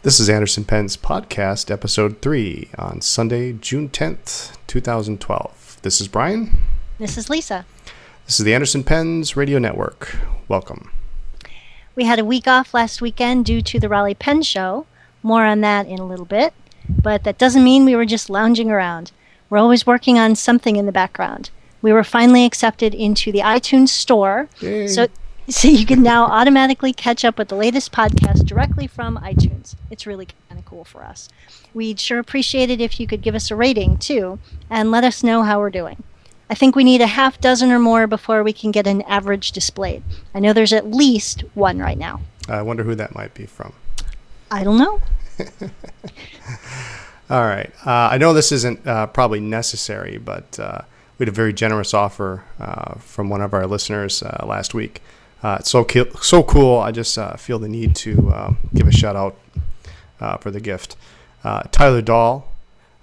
This is Anderson Pen's podcast, episode 3, on Sunday, June 10th, 2012. This is Brian. This is Lisa. This is the Anderson Pen's Radio Network. Welcome. We had a week off last weekend due to the Raleigh Pen Show. More on that in a little bit. But that doesn't mean we were just lounging around. We're always working on something in the background. We were finally accepted into the iTunes store. Yay. So you can now automatically catch up with the latest podcast directly from iTunes. It's really kind of cool for us. We'd sure appreciate it if you could give us a rating, too, and let us know how we're doing. I think we need a half dozen or more before we can get an average displayed. I know there's at least one right now. I wonder who that might be from. I don't know. All right. I know this isn't probably necessary, but we had a very generous offer from one of our listeners last week. It's so cool. I just feel the need to give a shout out for the gift. Tyler Dahl,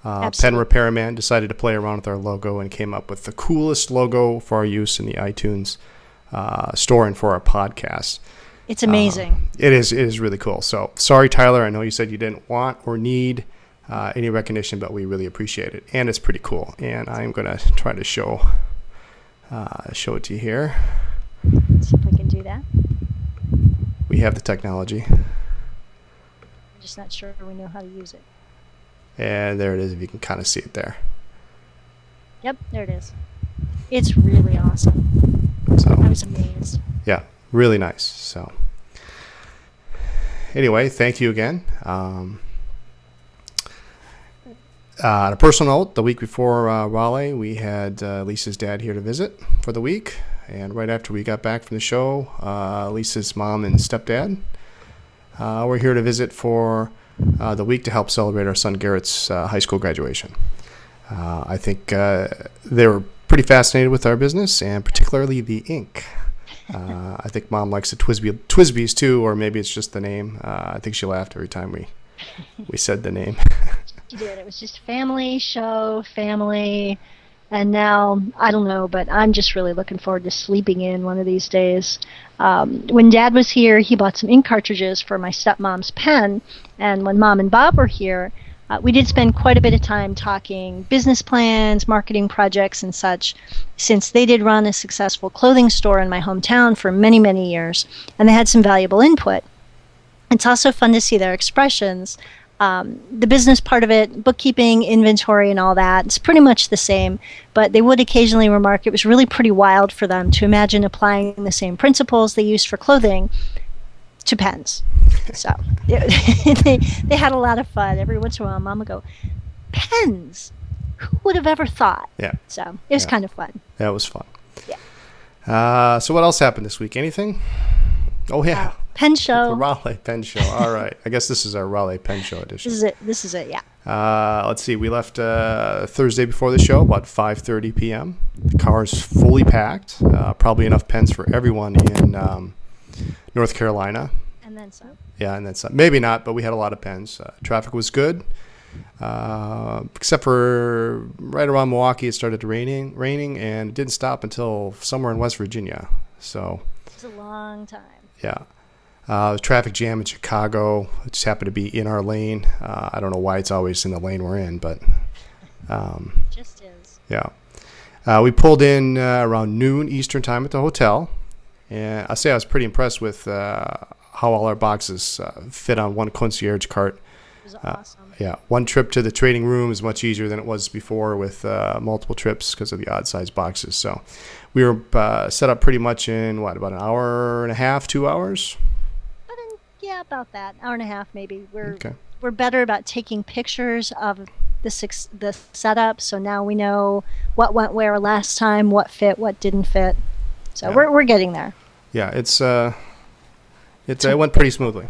pen repairman, decided to play around with our logo and came up with the coolest logo for our use in the iTunes store and for our podcast. It's amazing. It is really cool. So sorry, Tyler. I know you said you didn't want or need any recognition, but we really appreciate it. And it's pretty cool. And I'm going to try to show it to you here. Let's see if we can do that. We have the technology. I'm just not sure we know how to use it. And there it is, if you can kind of see it there. Yep, there it is. It's really awesome. So I was amazed. Yeah, really nice. So anyway, thank you again. On a personal note, the week before Raleigh, we had Lisa's dad here to visit for the week. And right after we got back from the show, Lisa's mom and stepdad were here to visit for the week to help celebrate our son Garrett's high school graduation. I think they were pretty fascinated with our business, and particularly the ink. I think Mom likes the Twisbees too, or maybe it's just the name. I think she laughed every time we said the name. She did. It was just family show, family. And now, I don't know, but I'm just really looking forward to sleeping in one of these days. When Dad was here, he bought some ink cartridges for my stepmom's pen. And when Mom and Bob were here, we did spend quite a bit of time talking business plans, marketing projects, and such, since they did run a successful clothing store in my hometown for many, many years. And they had some valuable input. It's also fun to see their expressions. The business part of it, bookkeeping, inventory, and all that, it's pretty much the same, but they would occasionally remark it was really pretty wild for them to imagine applying the same principles they used for clothing to pens. So they had a lot of fun. Every once in a while, Mom would go, pens? Who would have ever thought? Yeah. So it was kind of fun. That was fun. Yeah. So what else happened this week? Anything? Oh, yeah. Pen Show. The Raleigh Pen Show. All right. I guess this is our Raleigh Pen Show edition. This is it, yeah. Let's see. We left Thursday before the show, about 5:30 p.m. The car is fully packed. Probably enough pens for everyone in North Carolina. And then some. Yeah, and then some. Maybe not, but we had a lot of pens. Traffic was good. Except for right around Milwaukee, it started raining, and it didn't stop until somewhere in West Virginia. So it was a long time. Yeah. Traffic jam in Chicago. It just happened to be in our lane. I don't know why it's always in the lane we're in, but just is. Yeah. We pulled in around noon Eastern time at the hotel, and I say I was pretty impressed with how all our boxes fit on one concierge cart. It was awesome. Yeah, one trip to the trading room is much easier than it was before with multiple trips because of the odd-sized boxes. So we were set up pretty much in, about an hour and a half, 2 hours? Yeah, about that. Hour and a half, maybe. We're better about taking pictures of the setup, so now we know what went where last time, what fit, what didn't fit. So yeah. We're getting there. Yeah, it went pretty smoothly.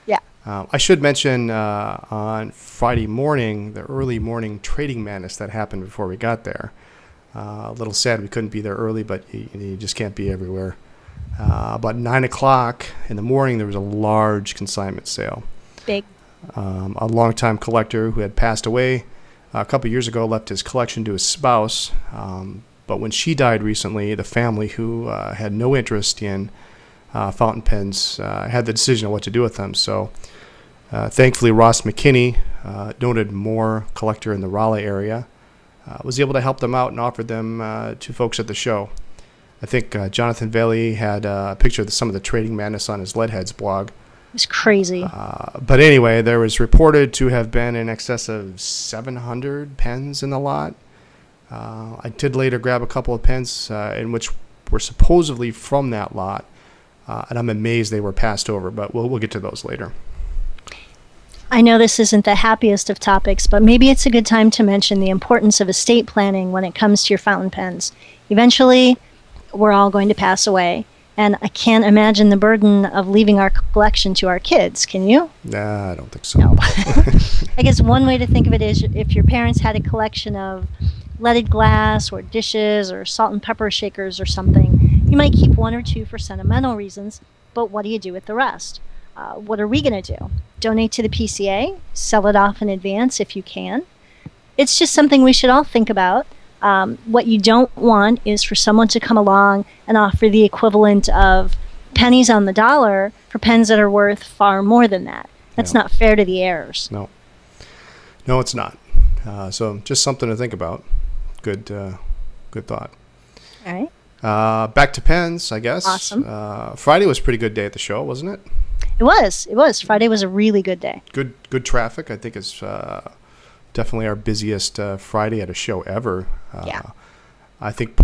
Yeah. I should mention on Friday morning, the early morning trading madness that happened before we got there. A little sad we couldn't be there early, but you just can't be everywhere. About 9 o'clock in the morning, there was a large consignment sale. Big. A longtime collector who had passed away a couple years ago left his collection to his spouse. But when she died recently, the family, who had no interest in fountain pens, had the decision of what to do with them. So Thankfully, Ross McKinney, noted more collector in the Raleigh area, was able to help them out and offered them to folks at the show. I think Jonathan Bailey had a picture of some of the trading madness on his Leadheads blog. It was crazy. But anyway, there was reported to have been in excess of 700 pens in the lot. I did later grab a couple of pens in which were supposedly from that lot, and I'm amazed they were passed over, but we'll get to those later. I know this isn't the happiest of topics, but maybe it's a good time to mention the importance of estate planning when it comes to your fountain pens. Eventually, we're all going to pass away, and I can't imagine the burden of leaving our collection to our kids. Can you? Nah, I don't think so. No. I guess one way to think of it is if your parents had a collection of leaded glass or dishes or salt and pepper shakers or something, you might keep one or two for sentimental reasons, but what do you do with the rest? What are we going to do? Donate to the PCA? Sell it off in advance if you can? It's just something we should all think about. What you don't want is for someone to come along and offer the equivalent of pennies on the dollar for pens that are worth far more than that. That's not fair to the heirs. No, it's not. So just something to think about. Good thought. All right. Back to pens, I guess. Awesome. Friday was a pretty good day at the show, wasn't it? It was. Friday was a really good day. Good traffic. I think it's definitely our busiest Friday at a show ever. Yeah. I think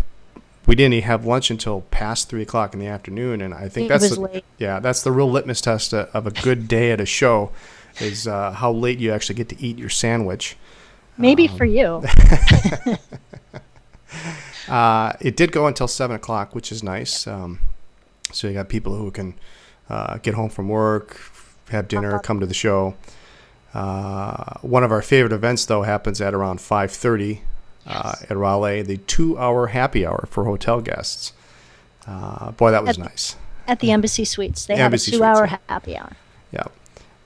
we didn't even have lunch until past 3 o'clock in the afternoon, and I think that's late. Yeah, that's the real litmus test of a good day at a show, is how late you actually get to eat your sandwich. Maybe for you. It did go until 7 o'clock, which is nice. So you got people who can get home from work, have dinner, come to the show. One of our favorite events, though, happens at around 5:30 at Raleigh, the 2-hour happy hour for hotel guests. Boy, that was nice. At the Embassy Suites. They have a 2-hour happy hour. Yeah.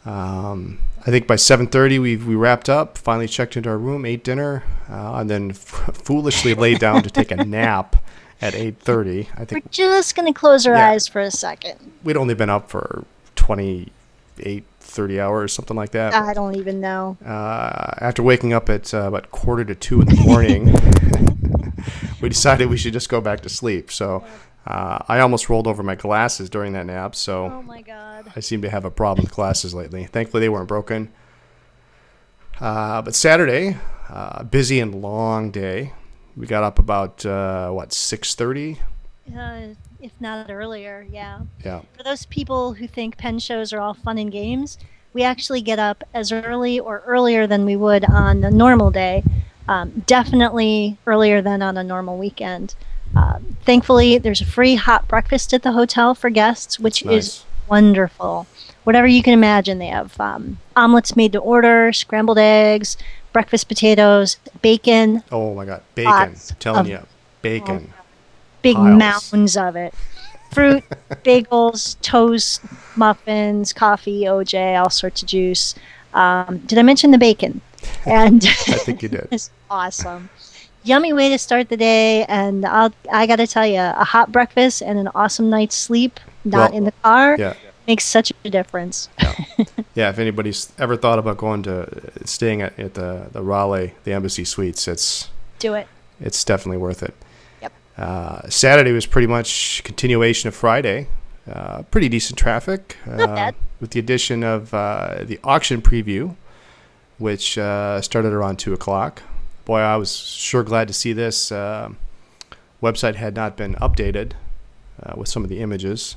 I think by 7:30 we wrapped up, finally checked into our room, ate dinner, and then foolishly laid down to take a nap at 8:30. I think we're just going to close our eyes for a second. We'd only been up for 30 hours, something like that. I don't even know. After waking up at about 1:45 in the morning, we decided we should just go back to sleep. So I almost rolled over my glasses during that nap. So oh my God. I seem to have a problem with glasses lately. Thankfully, they weren't broken. But Saturday, busy and long day. We got up about 6:30. If not earlier, yeah. Yeah. For those people who think pen shows are all fun and games, we actually get up as early or earlier than we would on a normal day. Definitely earlier than on a normal weekend. Thankfully, there's a free hot breakfast at the hotel for guests, which is wonderful. Whatever you can imagine, they have omelets made to order, scrambled eggs, breakfast potatoes, bacon. Oh my God, bacon! I'm telling you, bacon. Big mounds of it. Fruit, bagels, toast, muffins, coffee, OJ, all sorts of juice. Did I mention the bacon? And I think you did. It's awesome. Yummy way to start the day, and I got to tell you, a hot breakfast and an awesome night's sleep, in the car, makes such a difference. Yeah, if anybody's ever thought about staying at the Raleigh, the Embassy Suites, do it. It's definitely worth it. Yep. Saturday was pretty much continuation of Friday. Pretty decent traffic. Not bad. With the addition of the auction preview, which started around 2 o'clock. Boy, I was sure glad to see this. Website had not been updated with some of the images.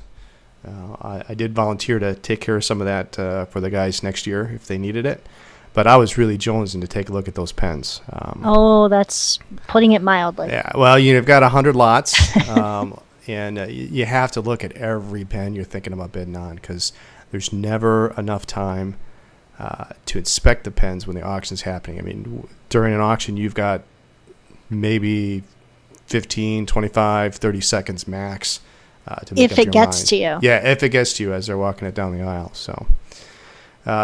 I did volunteer to take care of some of that for the guys next year if they needed it. But I was really jonesing to take a look at those pens. That's putting it mildly. Yeah, well, you've got 100 lots, and you have to look at every pen you're thinking about bidding on, because there's never enough time to inspect the pens when the auction's happening. I mean, during an auction, you've got maybe 15, 25, 30 seconds max to make if up your it gets mind. to you. Yeah, if it gets to you as they're walking it down the aisle. So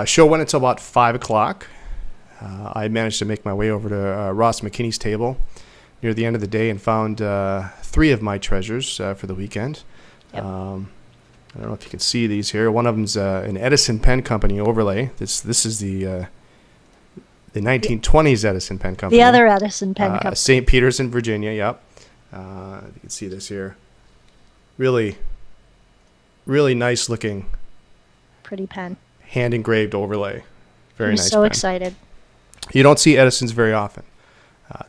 show went until about 5 o'clock. I managed to make my way over to Ross McKinney's table near the end of the day and found 3 of my treasures for the weekend. Yep. I don't know if you can see these here. One of them's an Edison Pen Company overlay. This is the 1920s Edison Pen Company. The other Edison Pen Company. St. Peter's in Virginia, yep. You can see this here. Really, really nice looking. Pretty pen. Hand engraved overlay. Very nice. I'm so pen. excited. You don't see Edisons very often.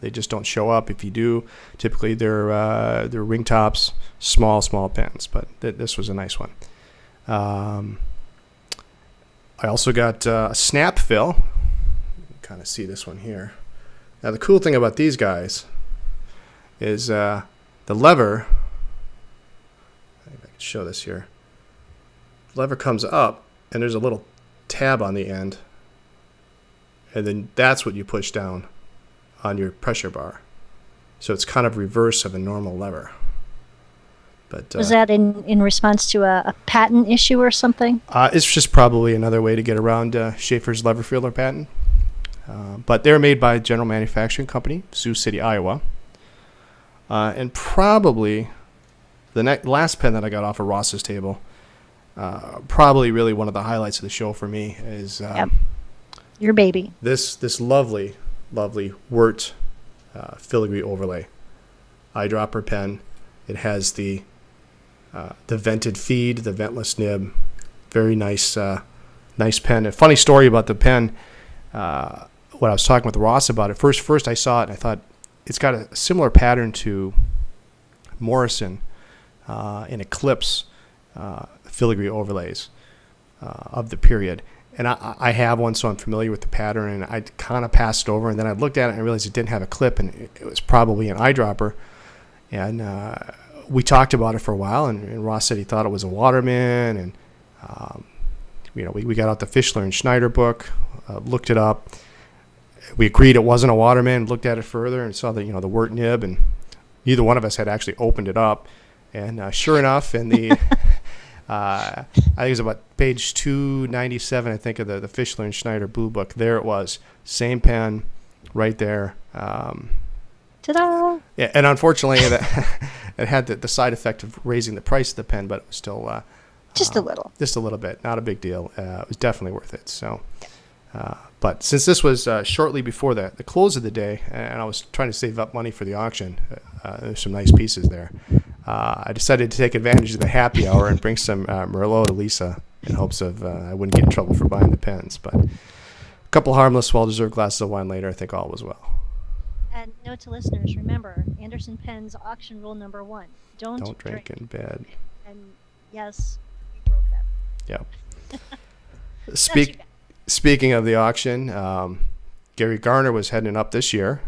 They just don't show up. If you do, typically they're ring tops, small pens. But this was a nice one. I also got a snap fill. Kind of see this one here. Now the cool thing about these guys is the lever. I can show this here. The lever comes up, and there's a little tab on the end, and then that's what you push down on your pressure bar. So it's kind of reverse of a normal lever. But was that in response to a patent issue or something? It's just probably another way to get around Schaefer's lever filler patent. But they're made by General Manufacturing Company, Sioux City, Iowa. And probably the last pen that I got off of Ross's table, probably really one of the highlights of the show for me is your baby. This lovely Wirt filigree overlay eyedropper pen. It has the vented feed, the ventless nib. Very nice pen. A funny story about the pen. When I was talking with Ross about it, first I saw it and I thought it's got a similar pattern to Morrison and Eclipse filigree overlays of the period. And I have one, so I'm familiar with the pattern, and I kind of passed it over, and then I looked at it and I realized it didn't have a clip, and it was probably an eyedropper. And we talked about it for a while, and Ross said he thought it was a Waterman, and we got out the Fischler and Schneider book, looked it up. We agreed it wasn't a Waterman, looked at it further, and saw the Wirt nib, and neither one of us had actually opened it up. And sure enough, in the I think it was about page 297, I think, of the Fischler and Schneider Blue Book. There it was. Same pen right there. Ta-da! Yeah, and unfortunately, it had the side effect of raising the price of the pen, but it was still... just a little. Just a little bit. Not a big deal. It was definitely worth it. So, but since this was shortly before the close of the day, and I was trying to save up money for the auction, there's some nice pieces there. I decided to take advantage of the happy hour and bring some Merlot to Lisa in hopes of I wouldn't get in trouble for buying the pens. But a couple harmless, well-deserved glasses of wine later, I think all was well. And note to listeners, remember, Anderson Pen's auction rule number 1. Don't drink in bed. And yes, we broke that. Yep. Speaking of the auction, Gary Garner was heading up this year.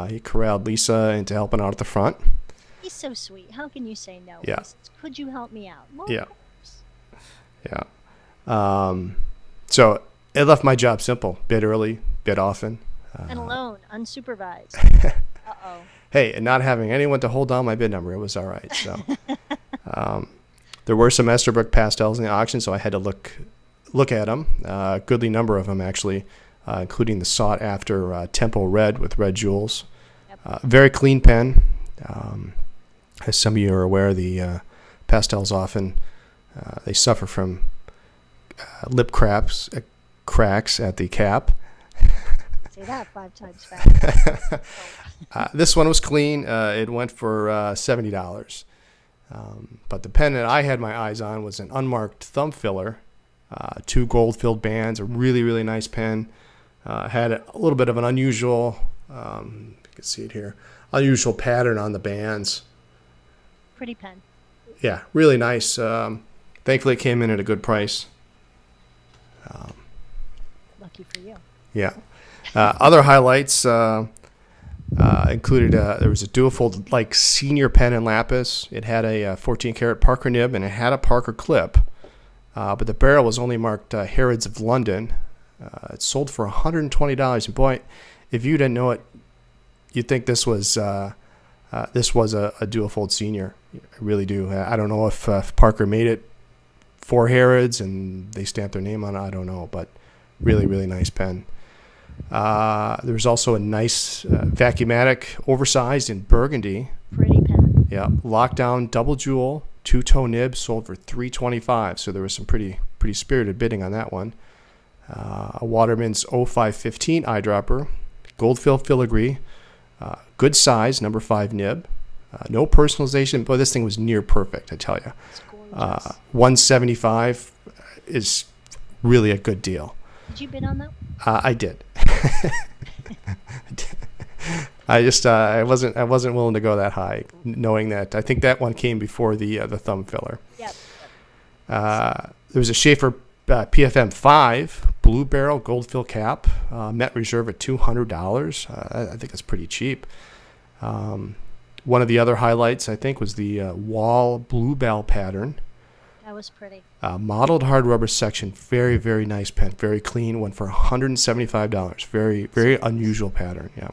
He corralled Lisa into helping out at the front. He's so sweet. How can you say no? Yeah. He says, could you help me out? Well, Yeah. So it left my job simple. Bid early, bid often. And alone, unsupervised. Uh-oh. Hey, and not having anyone to hold down my bid number, it was all right. So there were some Esterbrook pastels in the auction, so I had to look at them. A goodly number of them, actually, including the sought-after Tempo Red with red jewels. Yep. Very clean pen. As some of you are aware, the pastels often they suffer from lip cracks at the cap. Say that 5 times fast. This one was clean. It went for $70. But the pen that I had my eyes on was an unmarked thumb filler, 2 gold-filled bands, a really, really nice pen. Had a little bit of an unusual, you can see it here, unusual pattern on the bands. Pretty pen. Yeah, really nice. Thankfully, it came in at a good price. Lucky for you. Yeah. Other highlights included there was a dual-fold senior pen in lapis. It had a 14-karat Parker nib and it had a Parker clip, but the barrel was only marked Harrods of London. It sold for $120. And boy, if you didn't know it, you'd think this was a dual-fold senior. I really do. I don't know if Parker made it for Harrods and they stamped their name on it. I don't know, but really, really nice pen. There was also a nice Vacuumatic, oversized in burgundy. Pretty pen. Yeah, lockdown double jewel two-toe nib sold for $325, so there was some pretty spirited bidding on that one. A Waterman's 0515 eyedropper, gold-fill filigree, good size, number 5 nib. No personalization, but this thing was near perfect, I tell you. It's gorgeous. $175 is really a good deal. Did you bid on that? I did. I wasn't willing to go that high, knowing that I think that one came before the thumb filler. Yep. There was a Schaefer PFM 5 blue barrel gold fill cap, met reserve at $200. I think that's pretty cheap. One of the other highlights, I think, was the wall bluebell pattern. That was pretty. Modeled hard rubber section, very, very nice pen, very clean. Went for $175. Very, very unusual pattern. Yeah.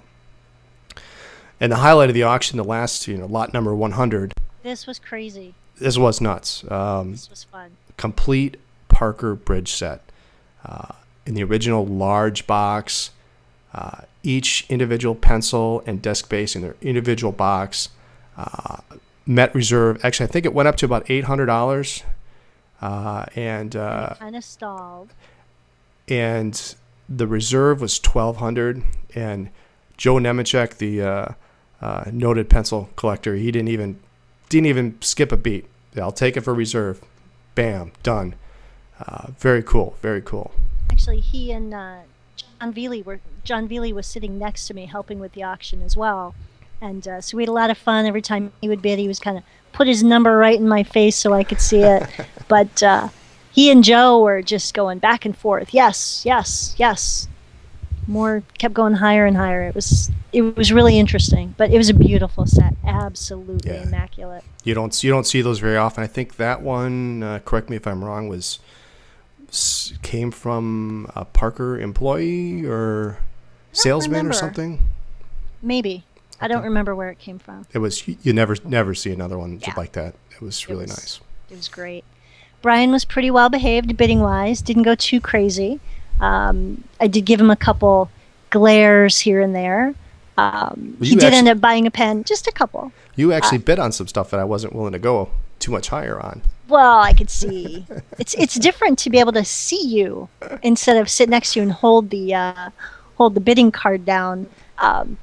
And the highlight of the auction, the last, lot number 100. This was crazy. This was nuts. This was fun. Complete Parker bridge set, in the original large box. Each individual pencil and desk base in their individual box. Met reserve. Actually, I think it went up to about $800. And it kind of stalled. And the reserve was $1,200. And Joe Nemechek, the noted pencil collector, he didn't even skip a beat. I'll take it for reserve. Bam, done. Very cool. Very cool. Actually, he and John Veely was sitting next to me helping with the auction as well. And so we had a lot of fun. Every time he would bid, he was kind of put his number right in my face so I could see it. But he and Joe were just going back and forth. Yes, yes, yes. More kept going higher and higher. It was really interesting, but it was a beautiful set. Absolutely immaculate. You don't see those very often. I think that one, correct me if I'm wrong, came from a Parker employee or salesman or something. Maybe. I don't remember where it came from. It was, you never see another one like that. It was really nice. It was great. Brian was pretty well behaved bidding wise. Didn't go too crazy. I did give him a couple glares here and there. He did end up buying a pen, just a couple. You actually bid on some stuff that I wasn't willing to go too much higher on. Well, I could see. It's different to be able to see you instead of sit next to you and hold the bidding card down.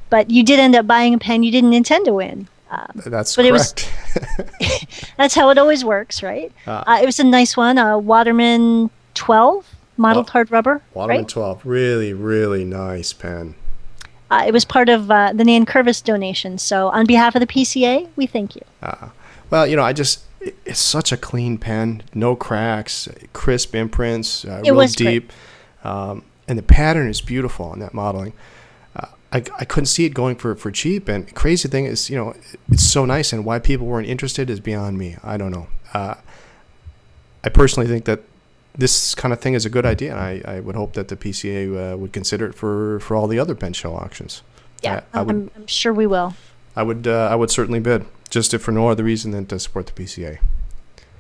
But you did end up buying a pen you didn't intend to win. That's correct. That's how it always works, right? It was a nice one, Waterman 12 modeled hard rubber. Waterman 12, really, really nice pen. It was part of the Nan Curvis donation. So on behalf of the PCA, we thank you. Well, it's such a clean pen, no cracks, crisp imprints, real deep. And the pattern is beautiful on that modeling. I couldn't see it going for cheap. And the crazy thing is, it's so nice, and why people weren't interested is beyond me. I don't know. I personally think that this kind of thing is a good idea, and I would hope that the PCA would consider it for all the other pen show auctions. Yeah, I'm sure we will. I would certainly bid, just if for no other reason than to support the PCA.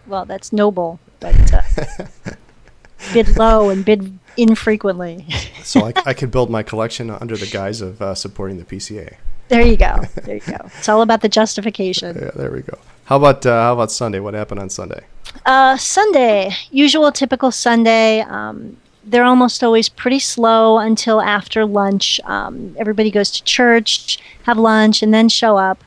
Well, that's noble, but bid low and bid infrequently. So I could build my collection under the guise of supporting the PCA. There you go. It's all about the justification. Yeah, there we go. How about Sunday? What happened on Sunday? Sunday, usual typical Sunday. They're almost always pretty slow until after lunch. Everybody goes to church, have lunch, and then show up.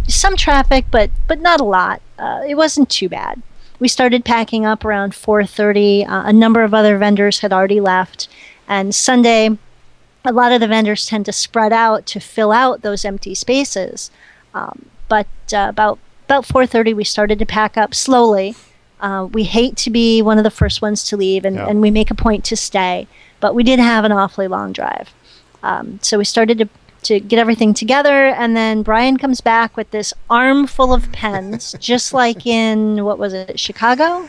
Some traffic, but not a lot. It wasn't too bad. We started packing up around 4:30. A number of other vendors had already left. And Sunday, a lot of the vendors tend to spread out to fill out those empty spaces. But about 4:30, we started to pack up slowly. We hate to be one of the first ones to leave, and we make a point to stay. But we did have an awfully long drive. So we started to get everything together, and then Brian comes back with this armful of pens, just like in, what was it, Chicago?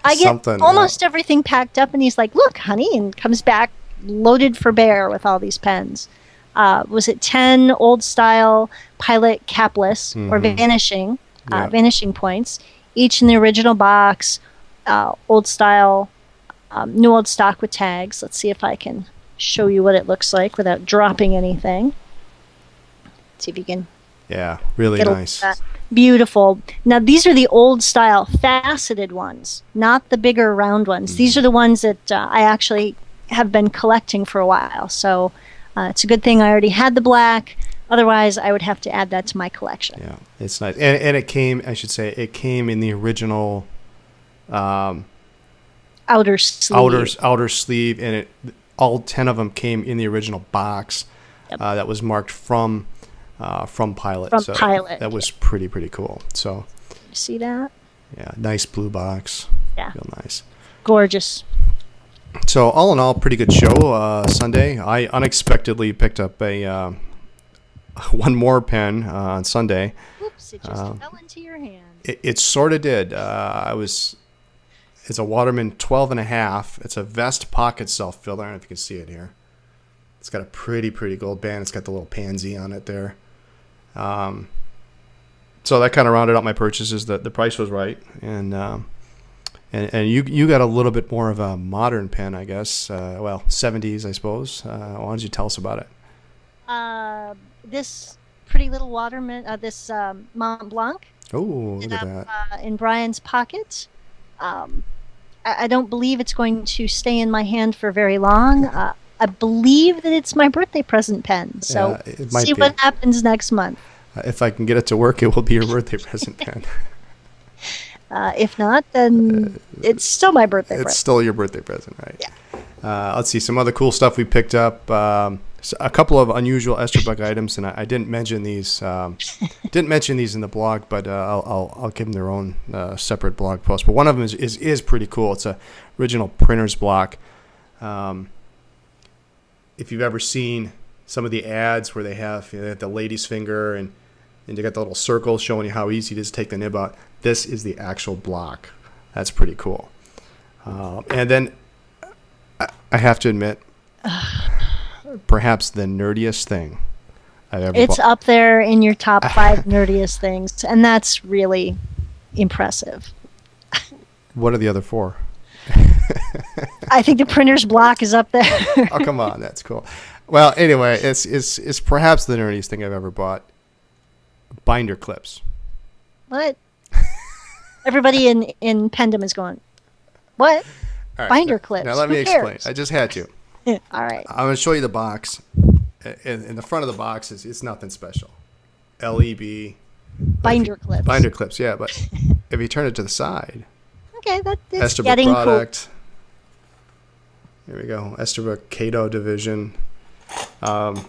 I get almost everything packed up, and he's like, "Look, honey," and comes back loaded for bear with all these pens. Was it 10 old-style Pilot capless or vanishing points, each in the original box, old-style, new old stock with tags. Let's see if I can show you what it looks like without dropping anything. See if you can. Yeah, really nice. Beautiful. Now, these are the old style faceted ones, not the bigger round ones. These are the ones that I actually have been collecting for a while. So it's a good thing I already had the black. Otherwise, I would have to add that to my collection. Yeah, it's nice. And it came, I should say, it came in the original Outer sleeve. outer sleeve, and all 10 of them came in the original box. Yep. That was marked from Pilot. From Pilot. That was pretty cool. So You see that? yeah, nice blue box. Yeah. Real nice. Gorgeous. So all in all, pretty good show. Sunday, I unexpectedly picked up a one more pen on Sunday. Oops, it just fell into your hand. It sort of did. It's a Waterman 12.5. It's a vest pocket self-filler. I don't know if you can see it here. It's got a pretty gold band. It's got the little pansy on it there. So that kind of rounded out my purchases. The price was right, and you got a little bit more of a modern pen, I guess. 70s, I suppose. Why don't you tell us about it? This pretty little Waterman, this Mont Blanc. Oh, look at that! In Brian's pocket. I don't believe it's going to stay in my hand for very long. I believe that it's my birthday present pen. So see what happens next month. If I can get it to work, it will be your birthday present pen. If not, then it's still my birthday present. It's still your birthday present, right? Yeah. Let's see some other cool stuff we picked up. A couple of unusual Esterbrook items, and I didn't mention these. Didn't mention these in the blog, but I'll give them their own separate blog post. But one of them is pretty cool. It's a original printer's block. If you've ever seen some of the ads where they have the lady's finger and you got the little circle showing you how easy it is to take the nib out, this is the actual block. That's pretty cool. And then I have to admit, perhaps the nerdiest thing I've ever It's bought. up there in your top 5 nerdiest things, and that's really impressive. What are the other 4? I think the printer's block is up there. Oh, come on, that's cool. Well, anyway, it's perhaps the nerdiest thing I've ever bought. Binder clips. What? Everybody in Pendham is going, what? All right, Binder clips. Now let Who me cares? explain. I just had to. All right. I'm going to show you the box. In the front of the box, it's nothing special. LEB. Binder clips. Binder clips, yeah. But if you turn it to the side, Okay, that's Esterbrook getting product. Here we go. Esterbrook Cato division. cool.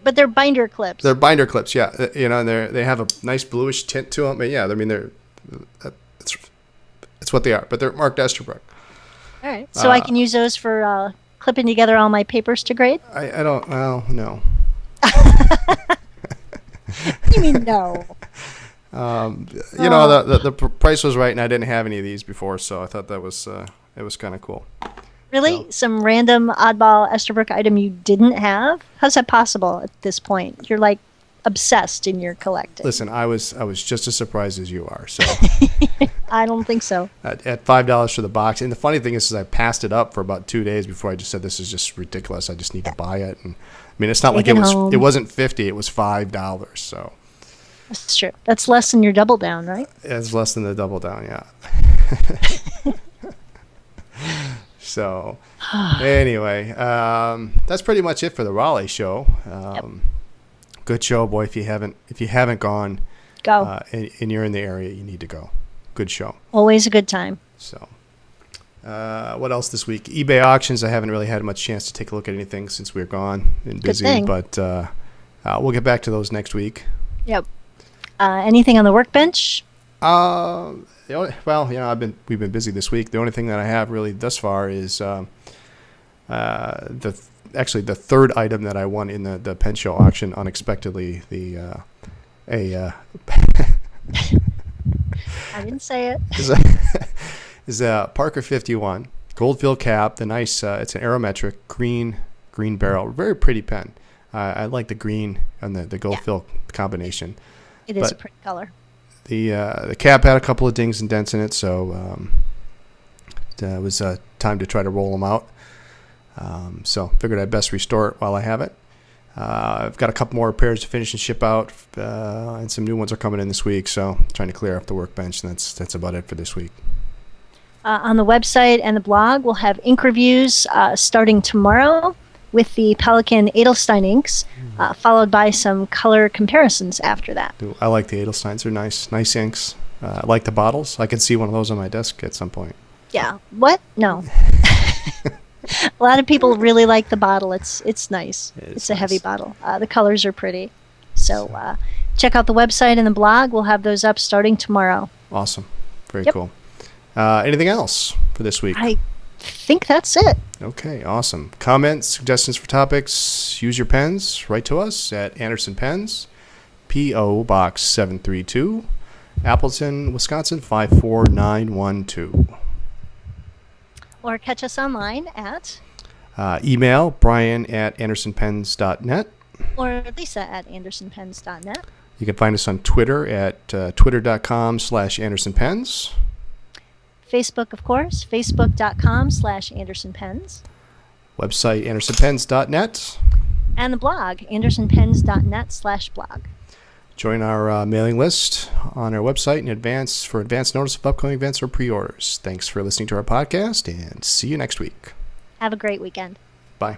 But they're binder clips. They're binder clips, yeah. And they have a nice bluish tint to them. But yeah, I mean it's what they are. But they're marked Esterbrook. All right. So I can use those for clipping together all my papers to grade? I don't. Well, no. You mean no? The price was right, and I didn't have any of these before, so I thought that was it was kind of cool. Really? No. Some random oddball Esterbrook item you didn't have? How's that possible at this point? You're like obsessed in your collecting. Listen, I was just as surprised as you are. So I don't think so. at $5 for the box, and the funny thing is I passed it up for about 2 days before I just said this is just ridiculous. I just need to buy it, and I mean it's not like it wasn't $50, it was $5. So that's true. That's less than your double down, right? it's less than the double down, yeah. So anyway, that's pretty much it for the Raleigh show. Good show, boy. If you haven't gone, Go. And you're in the area, you need to go. Good show. Always a good time. So, what else this week? eBay auctions. I haven't really had much chance to take a look at anything since we were gone and busy. Good thing. But we'll get back to those next week. Yep. Anything on the workbench? We've been busy this week. The only thing that I have really thus far is the third item that I won in the Pen Show auction unexpectedly. I didn't say it. is a Parker 51 Goldfield cap. The nice it's an aerometric green barrel. Very pretty pen. I like the green and the Goldfield combination. It is a pretty color. The cap had a couple of dings and dents in it, so it was time to try to roll them out. So figured I'd best restore it while I have it. I've got a couple more pairs to finish and ship out, and some new ones are coming in this week. So trying to clear off the workbench, and that's about it for this week. On the website and the blog, we'll have ink reviews starting tomorrow with the Pelikan Edelstein inks, followed by some color comparisons after that. I like the Edelsteins. They're nice inks. I like the bottles. I can see one of those on my desk at some point. Yeah. What? No. A lot of people really like the bottle. It's nice. It's a heavy bottle. The colors are pretty. So check out the website and the blog. We'll have those up starting tomorrow. Awesome. Very cool. Anything else for this week? I think that's it. Okay, awesome. Comments, suggestions for topics, use your pens. Write to us at Anderson Pens, P.O. Box 732, Appleton, Wisconsin 54912. Or catch us online at... email brian@andersonpens.net. Or Lisa at andersonpens.net. You can find us on Twitter at twitter.com/andersonpens. Facebook, of course, facebook.com/andersonpens. Website, andersonpens.net. And the blog, andersonpens.net/blog. Join our mailing list on our website in advance for advance notice of upcoming events or pre-orders. Thanks for listening to our podcast, and see you next week. Have a great weekend. Bye.